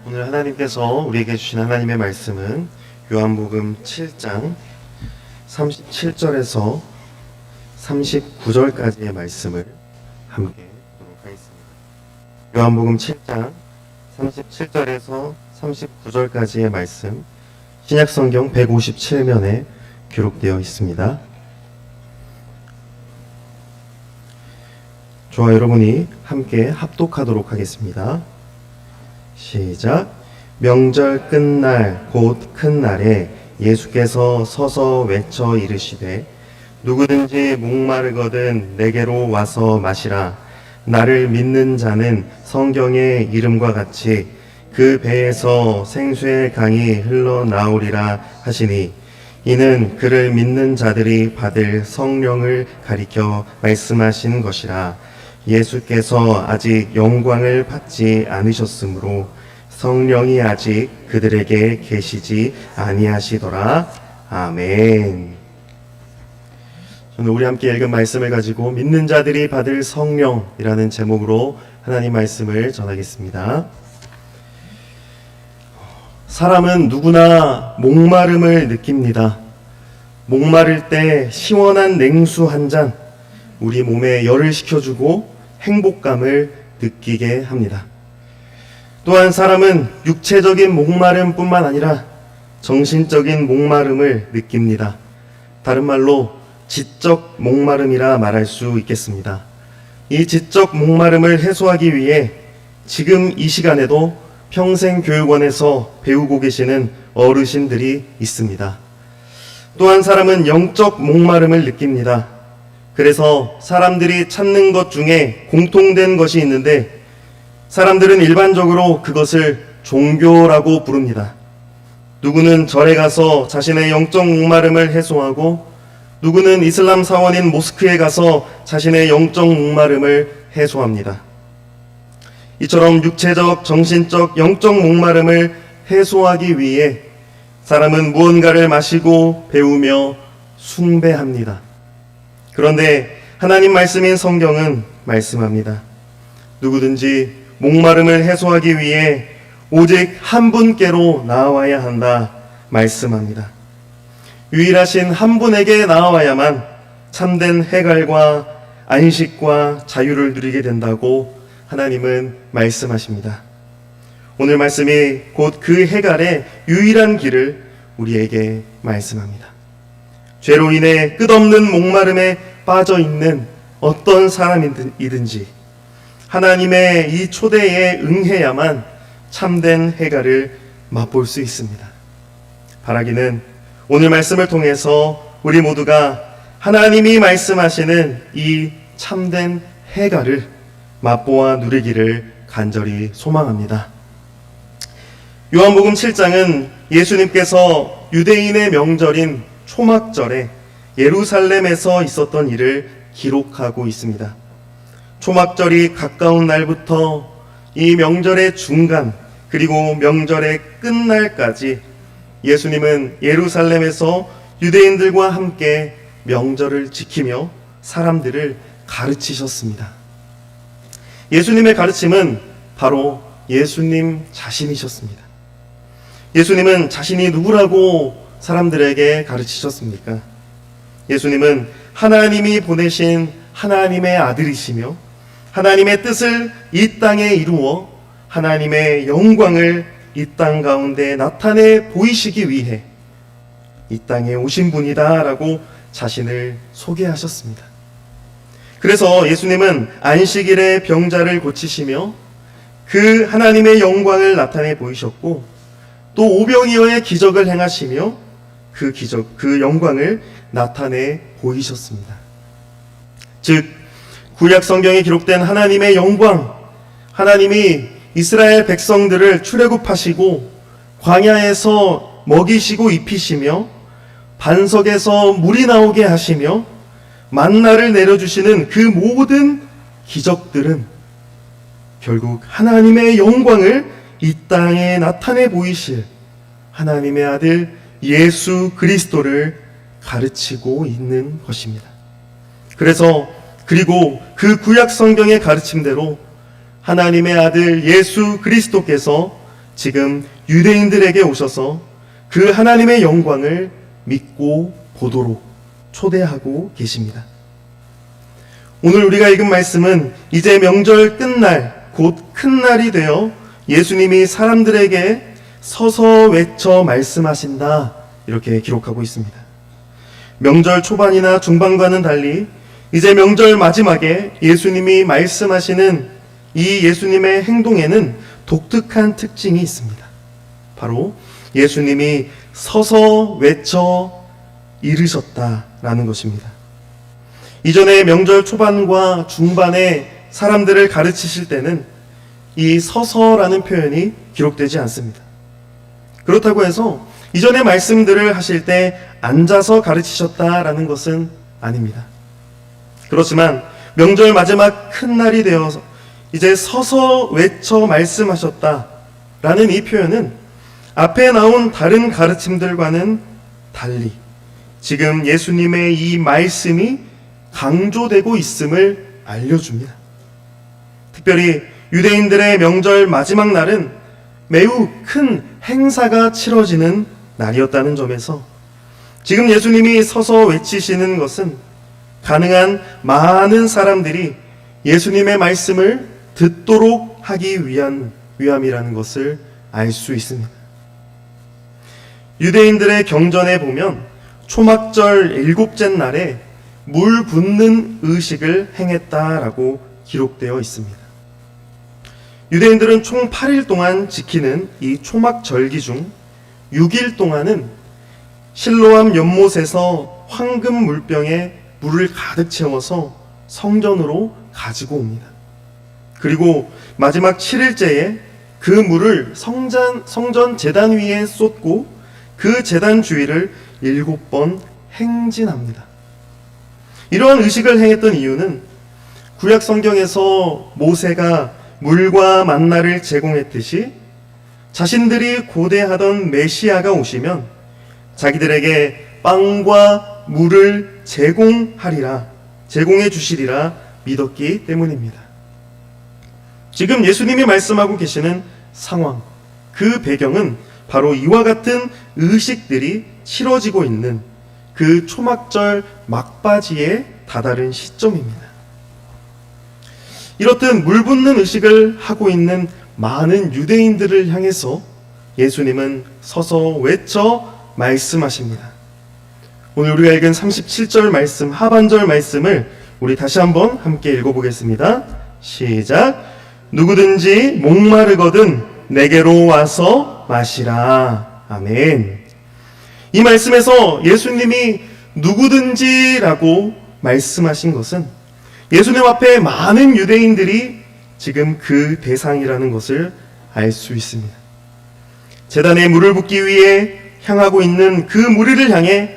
오늘 하나님께서 우리에게 주신 하나님의 말씀은 요한복음 7장 37절에서 39절까지의 말씀을 함께 보도록 하겠습니다. 요한복음 7장 37절에서 39절까지의 말씀, 신약성경 157면에 기록되어 있습니다. 저와 여러분이 함께 합독하도록 하겠습니다. 시작. 명절 끝날 곧 큰 날에 예수께서 서서 외쳐 이르시되 누구든지 목마르거든 내게로 와서 마시라. 나를 믿는 자는 성경의 이름과 같이 그 배에서 생수의 강이 흘러나오리라 하시니 이는 그를 믿는 자들이 받을 성령을 가리켜 말씀하신 것이라. 예수께서 아직 영광을 받지 않으셨으므로 성령이 아직 그들에게 계시지 아니하시더라. 아멘. 저는 우리 함께 읽은 말씀을 가지고 믿는 자들이 받을 성령이라는 제목으로 하나님 말씀을 전하겠습니다. 사람은 누구나 목마름을 느낍니다. 목마를 때 시원한 냉수 한 잔, 우리 몸에 열을 식혀주고 행복감을 느끼게 합니다. 또한 사람은 육체적인 목마름뿐만 아니라 정신적인 목마름을 느낍니다. 다른 말로 지적 목마름이라 말할 수 있겠습니다. 이 지적 목마름을 해소하기 위해 지금 이 시간에도 평생교육원에서 배우고 계시는 어르신들이 있습니다. 또한 사람은 영적 목마름을 느낍니다. 그래서 사람들이 찾는 것 중에 공통된 것이 있는데 사람들은 일반적으로 그것을 종교라고 부릅니다. 누구는 절에 가서 자신의 영적 목마름을 해소하고 누구는 이슬람 사원인 모스크에 가서 자신의 영적 목마름을 해소합니다. 이처럼 육체적, 정신적, 영적 목마름을 해소하기 위해 사람은 무언가를 마시고 배우며 숭배합니다. 그런데 하나님 말씀인 성경은 말씀합니다. 누구든지 목마름을 해소하기 위해 오직 한 분께로 나아와야 한다 말씀합니다. 유일하신 한 분에게 나아와야만 참된 해갈과 안식과 자유를 누리게 된다고 하나님은 말씀하십니다. 오늘 말씀이 곧 그 해갈의 유일한 길을 우리에게 말씀합니다. 죄로 인해 끝없는 목마름에 빠져 있는 어떤 사람이든지 하나님의 이 초대에 응해야만 참된 해갈을 맛볼 수 있습니다. 바라기는 오늘 말씀을 통해서 우리 모두가 하나님이 말씀하시는 이 참된 해갈을 맛보아 누리기를 간절히 소망합니다. 요한복음 7장은 예수님께서 유대인의 명절인 초막절에 예루살렘에서 있었던 일을 기록하고 있습니다. 초막절이 가까운 날부터 이 명절의 중간 그리고 명절의 끝날까지 예수님은 예루살렘에서 유대인들과 함께 명절을 지키며 사람들을 가르치셨습니다. 예수님의 가르침은 바로 예수님 자신이셨습니다. 예수님은 자신이 누구라고 사람들에게 가르치셨습니까? 예수님은 하나님이 보내신 하나님의 아들이시며 하나님의 뜻을 이 땅에 이루어 하나님의 영광을 이 땅 가운데 나타내 보이시기 위해 이 땅에 오신 분이다라고 자신을 소개하셨습니다. 그래서 예수님은 안식일에 병자를 고치시며 그 하나님의 영광을 나타내 보이셨고 또 오병이어의 기적을 행하시며 그 영광을 나타내 보이셨습니다. 즉 구약 성경에 기록된 하나님의 영광, 하나님이 이스라엘 백성들을 출애굽하시고 광야에서 먹이시고 입히시며 반석에서 물이 나오게 하시며 만나를 내려주시는 그 모든 기적들은 결국 하나님의 영광을 이 땅에 나타내 보이실 하나님의 아들 예수 그리스도를 가르치고 있는 것입니다. 그리고 그 구약 성경의 가르침대로 하나님의 아들 예수 그리스도께서 지금 유대인들에게 오셔서 그 하나님의 영광을 믿고 보도록 초대하고 계십니다. 오늘 우리가 읽은 말씀은 이제 명절 끝날, 곧 큰 날이 되어 예수님이 사람들에게 서서 외쳐 말씀하신다, 이렇게 기록하고 있습니다. 명절 초반이나 중반과는 달리 이제 명절 마지막에 예수님이 말씀하시는 이 예수님의 행동에는 독특한 특징이 있습니다. 바로 예수님이 서서 외쳐 이르셨다라는 것입니다. 이전에 명절 초반과 중반에 사람들을 가르치실 때는 이 서서라는 표현이 기록되지 않습니다. 그렇다고 해서 이전의 말씀들을 하실 때 앉아서 가르치셨다라는 것은 아닙니다. 그렇지만 명절 마지막 큰 날이 되어서 이제 서서 외쳐 말씀하셨다라는 이 표현은 앞에 나온 다른 가르침들과는 달리 지금 예수님의 이 말씀이 강조되고 있음을 알려줍니다. 특별히 유대인들의 명절 마지막 날은 매우 큰 행사가 치러지는 날이었다는 점에서 지금 예수님이 서서 외치시는 것은 가능한 많은 사람들이 예수님의 말씀을 듣도록 하기 위함이라는 것을 알 수 있습니다. 유대인들의 경전에 보면 초막절 7째 날에 물 붓는 의식을 행했다라고 기록되어 있습니다. 유대인들은 총 8일 동안 지키는 이 초막절기 중 6일 동안은 실로암 연못에서 황금 물병에 물을 가득 채워서 성전으로 가지고 옵니다. 그리고 마지막 7일째에 그 물을 성전 제단 위에 쏟고 그 제단 주위를 7번 행진합니다. 이러한 의식을 행했던 이유는 구약 성경에서 모세가 물과 만나를 제공했듯이 자신들이 고대하던 메시아가 오시면 자기들에게 빵과 물을 제공해 주시리라 믿었기 때문입니다. 지금 예수님이 말씀하고 계시는 상황, 그 배경은 바로 이와 같은 의식들이 치러지고 있는 그 초막절 막바지에 다다른 시점입니다. 이렇듯 물 붓는 의식을 하고 있는 많은 유대인들을 향해서 예수님은 서서 외쳐 말씀하십니다. 오늘 우리가 읽은 37절 말씀, 하반절 말씀을 우리 다시 한번 함께 읽어보겠습니다. 시작. 누구든지 목마르거든 내게로 와서 마시라. 아멘. 이 말씀에서 예수님이 누구든지라고 말씀하신 것은 예수님 앞에 많은 유대인들이 지금 그 대상이라는 것을 알 수 있습니다. 제단에 물을 붓기 위해 향하고 있는 그 무리를 향해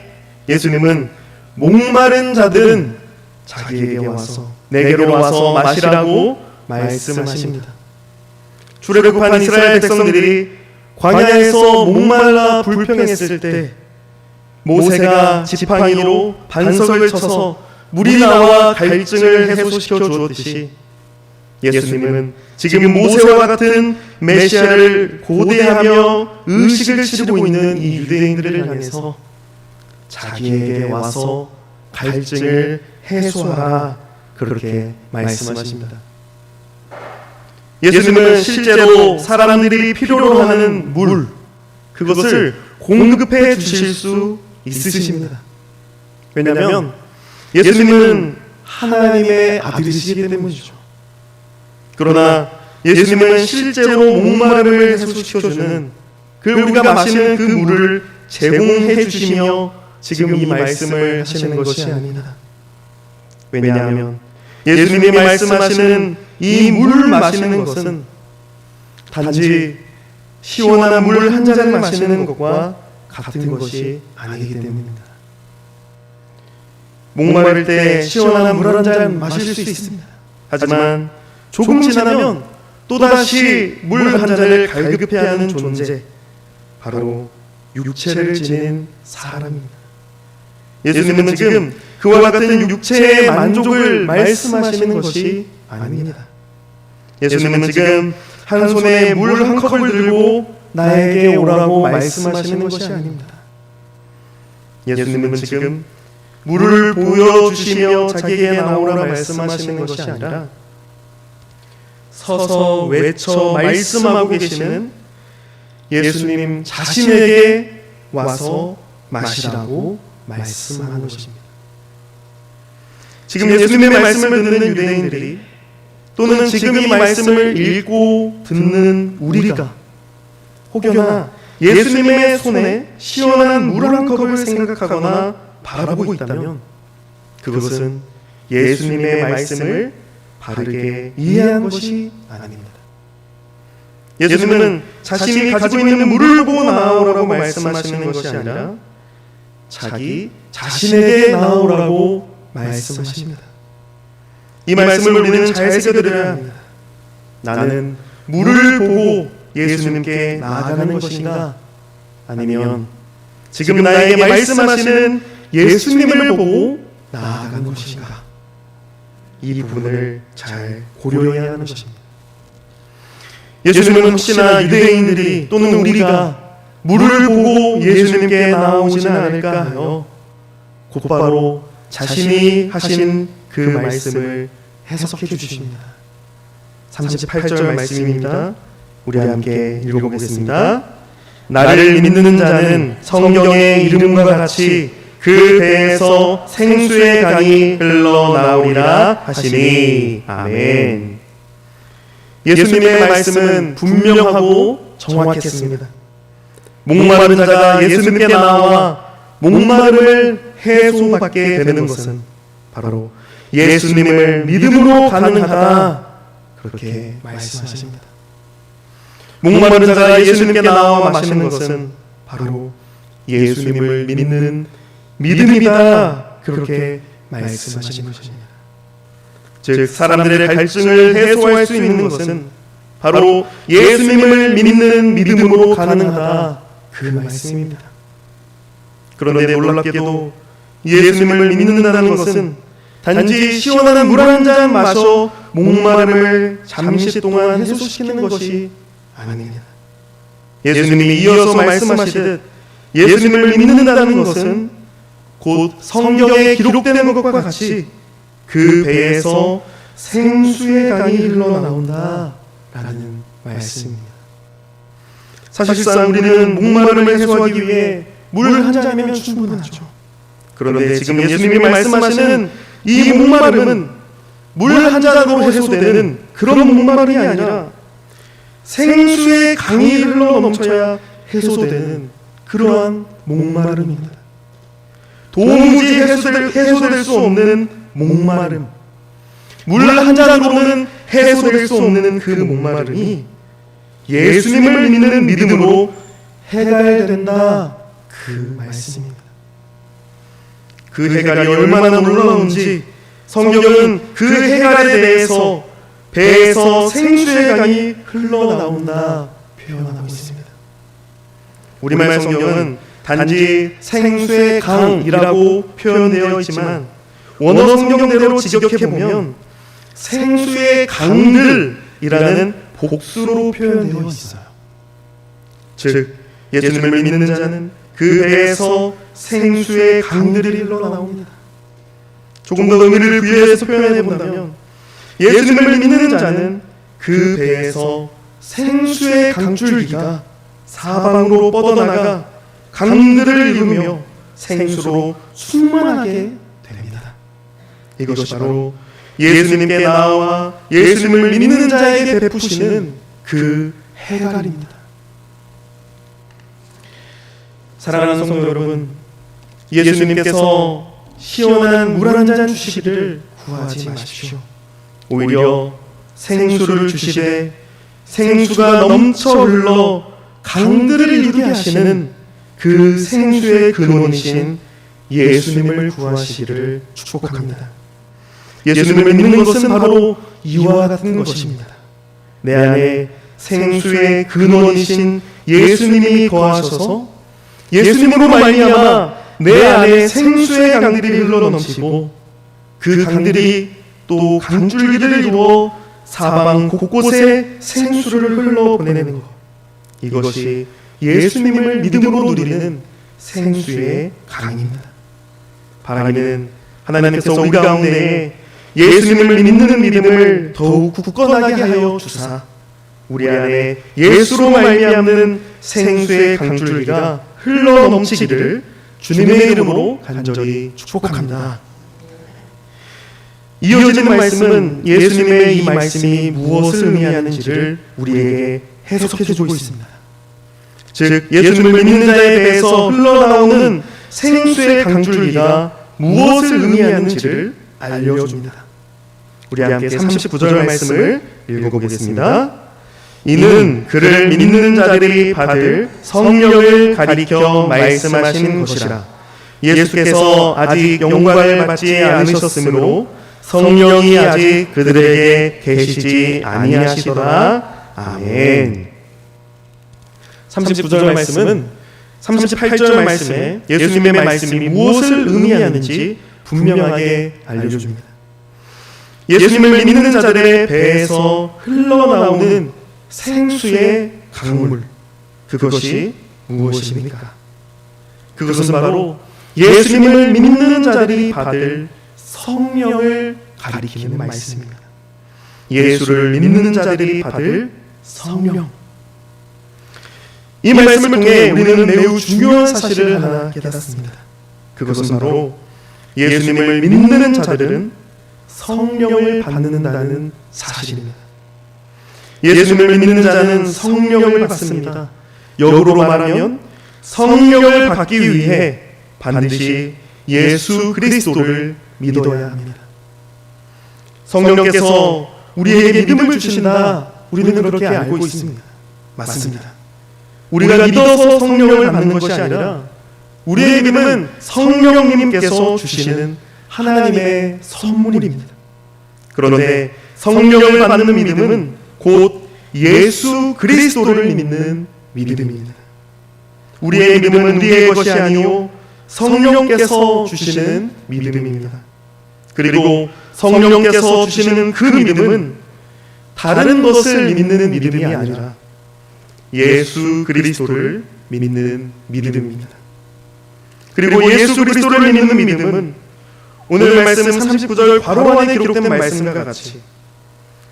예수님은 목마른 자들은 자기에게 와서 내게로 와서 마시라고 말씀하십니다. 출애굽한 이스라엘 백성들이 광야에서 목말라 불평했을 때 모세가 지팡이로 반석을 쳐서 물이 나와 갈증을 해소시켜 주었듯이 예수님은 지금 모세와 같은 메시아를 고대하며 의식을 치르고 있는 이 유대인들을 향해서 자기에게 와서 갈증을 해소하라, 그렇게 말씀하십니다. 예수님은 실제로 사람들이 필요로 하는 물, 그것을 공급해 주실 수 있으십니다. 왜냐하면 예수님은 하나님의 아들이시기 때문이죠. 그러나 예수님은 실제로 목마름을 해소시켜주는 그 우리가 마시는 그 물을 제공해 주시며 지금 이 말씀을 하시는 것이 아닙니다. 왜냐하면 예수님이 말씀하시는 이 물을 마시는 것은 단지 시원한 물 한 잔을 마시는 것과 같은 것이 아니기 때문입니다. 목마를 때 시원한 물 한 잔 마실 수 있습니다. 하지만 조금 지나면 또다시 물 한 잔을 갈급해야 하는 존재, 바로 육체를 지닌 사람입니다. 예수님은 지금 그와 같은 육체의 만족을 말씀하시는 것이 아닙니다. 예수님은 지금 한 손에 물 한 컵을 들고 나에게 오라고 말씀하시는 것이 아닙니다. 예수님은 지금 물을 보여주시며 자기에게 나오라 말씀하시는 것이 아니라 서서 외쳐 말씀하고 계시는 예수님 자신에게 와서 마시라고 말씀하는 것입니다. 지금 예수님의 말씀을 듣는 유대인들이 또는 지금 이 말씀을 읽고 듣는 우리가 혹여나 예수님의 손에 시원한 물 한 컵을 생각하거나 바라보고 있다면 그것은 예수님의 말씀을 바르게 이해한 것이 아닙니다. 예수님은 자신이 가지고 있는 물을 보고 나오라고 말씀하시는 것이 아니라 자기 자신에게 나오라고 말씀하십니다. 이 말씀을 우리는 잘 새겨들어야 합니다. 나는 물을 보고 예수님께 나아가는 것인가? 아니면 지금 나에게 말씀하시는 예수님을 보고 나아가는 것인가? 이 부분을 잘 고려해야 하는 것입니다. 예수님은 혹시나 유대인들이 또는 우리가 물을 보고 예수님께 나오지는 않을까 하여 곧바로 자신이 하신 그 말씀을 해석해 주십니다. 38절 말씀입니다. 우리 함께 읽어보겠습니다. 나를 믿는 자는 성경의 이름과 같이 그 배에서 생수의 강이 흘러나오리라 하시니 아멘. 예수님의 말씀은 분명하고 정확했습니다. 목마른 자가 예수님께 나와 목마름을 해소받게 되는 것은 바로 예수님을 믿음으로 가능하다, 그렇게 말씀하십니다. 목마른 자가 예수님께 나와 마시는 것은 바로 예수님을 믿는 믿음이다, 그렇게 말씀하시는 것입니다. 즉 사람들의 갈증을 해소할 수 있는 것은 바로 예수님을 믿는 믿음으로 가능하다, 그 말씀입니다. 그런데 놀랍게도 예수님을 믿는다는 것은 단지 시원한 물 한 잔 마셔 목마름을 잠시 동안 해소시키는 것이 아닙니다. 예수님이 이어서 말씀하시듯 예수님을 믿는다는 것은 곧 성경에 기록되는 것과 같이 그 배에서 생수의 강이 흘러나온다 라는 말씀입니다. 사실상 우리는 목마름을 해소하기 위해 물 한 잔이면 충분하죠. 그런데 지금 예수님이 말씀하시는 이 목마름은 물 한 잔으로 해소되는 그런 목마름이 아니라 생수의 강이 흘러 넘쳐야 해소되는 그러한 목마름입니다. 도무지 해소될 수 없는 목마름, 물 한 잔으로는 해소될 수 없는 그 목마름이 예수님을 믿는 믿음으로 해결된다, 그 말씀입니다. 그 해결이 얼마나 놀라운지 성경은 그 해결에 대해서 배에서 생수의 강이 흘러나온다 표현하고 있습니다. 우리말 성경은 단지 생수의 강이라고 표현되어 있지만 원어 성경대로 직역해보면 생수의 강들이라는 복수로 표현되어 있어요. 즉 예수님을 믿는 자는 그 배에서 생수의 강들이 흘러나옵니다. 조금 더 의미를 부여해서 표현해 본다면 예수님을 믿는 자는 그 배에서 생수의 강줄기가 사방으로 뻗어나가 강들을 이루며 생수로 충만하게 됩니다. 이것이 바로 예수님께 나와 예수님을 믿는 자에게 베푸시는 그 해갈입니다. 사랑하는 성도 여러분, 예수님께서 시원한 물 한 잔 주시기를 구하지 마십시오. 오히려 생수를 주시되 생수가 넘쳐 흘러 강들을 이루게 하시는 그 생수의 근원이신 예수님을 구하시기를 축복합니다. 예수님을 믿는 것은 바로 이와 같은 것입니다. 내 안에 생수의 근원이신 예수님이 거하셔서 예수님으로 말미암아 내 안에 생수의 강들이 흘러넘치고 그 강들이 또 강줄기를 이루어 사방 곳곳에 생수를 흘러보내는 것, 이것이 예수님을 믿음으로 누리는 생수의 강입니다. 바라기는 하나님께서 우리 가운데 예수님을 믿는 믿음을 더욱 굳건하게 하여 주사 우리 안에 예수로 말미암는 생수의 강줄기가 흘러넘치기를 주님의 이름으로 간절히 축복합니다. 이어지는 말씀은 예수님의 이 말씀이 무엇을 의미하는지를 우리에게 해석해 주고 있습니다. 즉 예수님을 믿는 자에 대해서 흘러나오는 생수의 강줄기가 무엇을 의미하는지를 알려줍니다. 우리 함께 39절 말씀을 읽어보겠습니다. 이는 그를 믿는 자들이 받을 성령을 가리켜 말씀하신 것이라. 예수께서 아직 영광을 받지 않으셨으므로 성령이 아직 그들에게 계시지 아니하시더라. 아멘. 39절 말씀은 38절 말씀에 예수님의 말씀이 무엇을 의미하는지 분명하게 알려줍니다. 예수님을 믿는 자들의 배에서 흘러나오는 생수의 강물, 그것이 무엇입니까? 그것은 바로 예수님을 믿는 자들이 받을 성령을 가리키는 말씀입니다. 예수를 믿는 자들이 받을 성령. 이 말씀을 통해 우리는 매우 중요한 사실을 하나 깨닫습니다. 그것은 바로 예수님을 믿는 자들은 성령을 받는다는 사실입니다. 예수님을 믿는 자는 성령을 받습니다. 역으로 말하면 성령을 받기 위해 반드시 예수 그리스도를 믿어야 합니다. 성령께서 우리에게 믿음을 주신다, 우리는 그렇게 알고 있습니다. 맞습니다. 우리가 믿어서 성령을 받는 것이 아니라 우리의 믿음은 성령님께서 주시는 하나님의 선물입니다. 그런데 성령을 받는 믿음은 곧 예수 그리스도를 믿는 믿음입니다. 우리의 믿음은 우리의 것이 아니요 성령께서 주시는 믿음입니다. 그리고 성령께서 주시는 그 믿음은 다른 것을 믿는 믿음이 아니라 예수 그리스도를 믿는 믿음입니다. 그리고 예수 그리스도를 믿는 믿음은 오늘 말씀 39절 바로 안에 기록된 말씀과 같이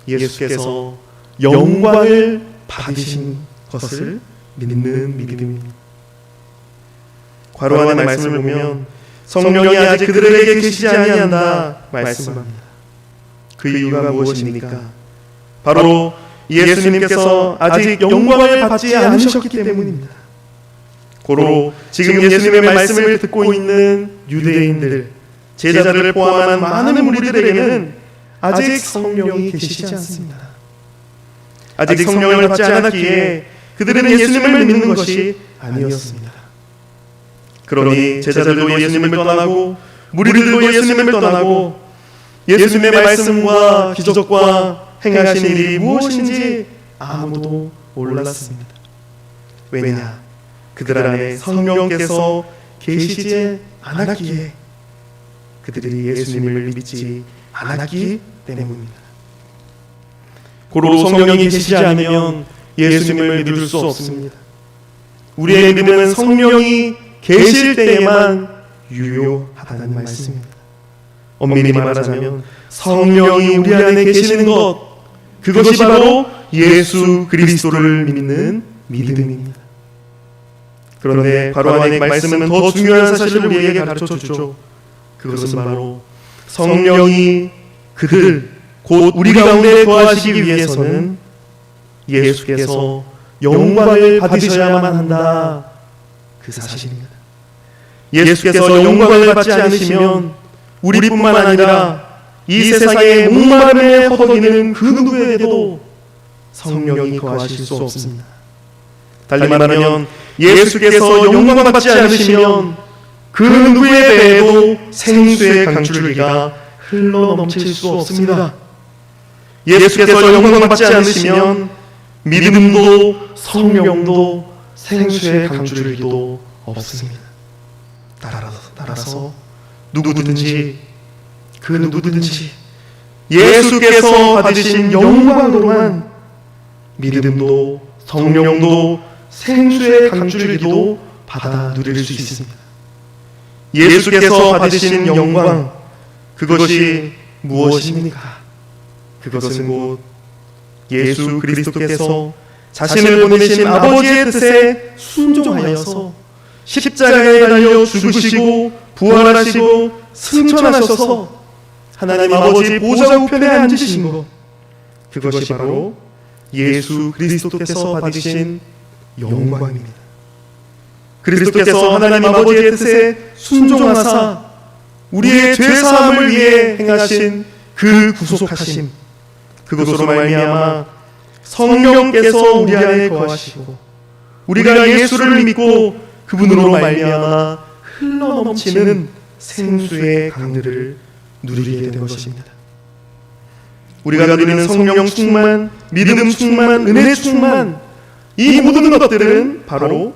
예수께서 영광을 받으신 것을 믿는 믿음입니다. 괄호 안의 말씀을 보면 성령이 아직 그들에게 계시지 아니한다 말씀합니다. 그 이유가 무엇입니까? 바로 예수님께서 아직 영광을 받지 않으셨기 때문입니다. 고로 지금 예수님의 말씀을 듣고 있는 유대인들, 제자들을 포함한 많은 무리들에게는 아직 성령이 계시지 않습니다. 아직 성령을 받지 않았기에 그들은 예수님을 믿는 것이 아니었습니다. 그러니 제자들도 예수님을 떠나고 무리들도 예수님을 떠나고 예수님의 말씀과 기적과 행하신 일이 무엇인지 아무도 몰랐습니다. 왜냐? 그들 안에 성령께서 계시지 않았기에, 그들이 예수님을 믿지 않았기 때문입니다. 고로 성령이 계시지 않으면 예수님을 믿을 수 없습니다. 우리의 믿음은 성령이 계실 때에만 유효하다는 말씀입니다. 엄밀히 말하자면 성령이 우리 안에 계시는 것, 그것이 바로 예수 그리스도를 믿는 믿음입니다. 그런데 바로 안의 말씀은 더 중요한 사실을 우리에게 가르쳐주죠. 그것은 바로 성령이 그들, 곧 우리 가운데 거하시기 위해서는 예수께서 영광을 받으셔야만 한다, 그 사실입니다. 예수께서 영광을 받지 않으시면 우리뿐만 아니라 이 세상의 목마름에 허덕이는 그 누구에게도 성령이 거하실 수 없습니다. 달리 말하면 예수께서 영광을 받지 않으시면 그 누구의 배에도 생수의 강줄기가 흘러넘칠 수 없습니다. 예수께서 영광을 받지 않으시면 믿음도 성령도 생수의 강줄기도 없습니다. 따라서 따라서 누구든지 그 누구든지 예수께서 받으신 영광으로만 믿음도 성령도 생수의 강줄기도 받아 누릴 수 있습니다. 예수께서 받으신 영광, 그것이 무엇입니까? 그것은 곧 예수 그리스도께서 자신을 보내신 아버지의 뜻에 순종하여서 십자가에 달려 죽으시고 부활하시고 승천하셔서 하나님 아버지 보좌 우편에 앉으신 것, 그것이 바로 예수 그리스도께서 받으신 영광입니다. 그리스도께서 하나님 아버지의 뜻에 순종하사 우리의 죄사함을 위해 행하신 그 구속하심, 그것으로 말미암아 성령께서 우리 안에 거하시고 우리가 예수를 믿고 그분으로 말미암아 흘러넘치는 생수의 강들을 누리게 된 것입니다. 우리가 누리는 성령 충만, 믿음 충만, 은혜 충만, 이 모든 것들은 바로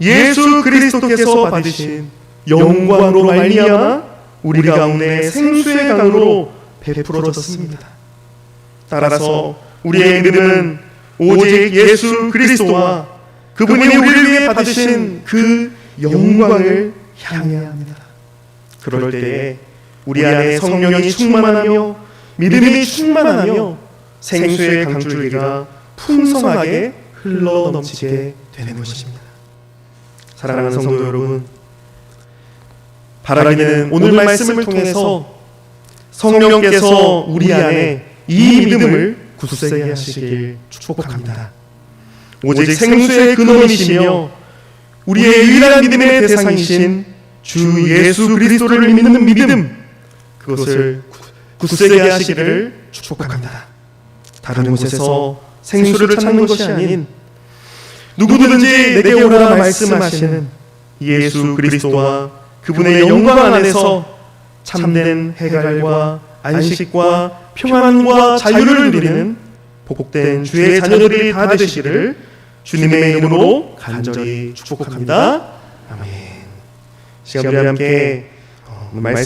예수 그리스도께서 받으신 영광으로 말미암아 우리 가운데 생수의 강으로 베풀어졌습니다. 따라서 우리의 믿음은 오직 예수 그리스도와 그분이 우리를 위해 받으신 그 영광을 향해야 합니다. 그럴 때에 우리 안에 성령이 충만하며 믿음이 충만하며 생수의 강줄기가 풍성하게 흘러넘치게 되는 것입니다. 사랑하는 성도 여러분, 바라기는 오늘 말씀을 통해서 성령께서 우리 안에 이 믿음을 굳세게 하시길 축복합니다. 오직 생수의 근원이시며 우리의 유일한 믿음의 대상이신 주 예수 그리스도를 믿는 믿음, 그것을 굳세게 하시기를 축복합니다. 다른 곳에서 생수를 찾는 것이 아닌 누구든지 내게 오라 말씀하시는 예수 그리스도와 그분의 영광 안에서 참된 해갈과 안식과 평안과 자유를 누리는 복된 주의 자녀들이 다 되시기를 주님의 이름으로 간절히 축복합니다. 아멘. 시간 우리 함께 말씀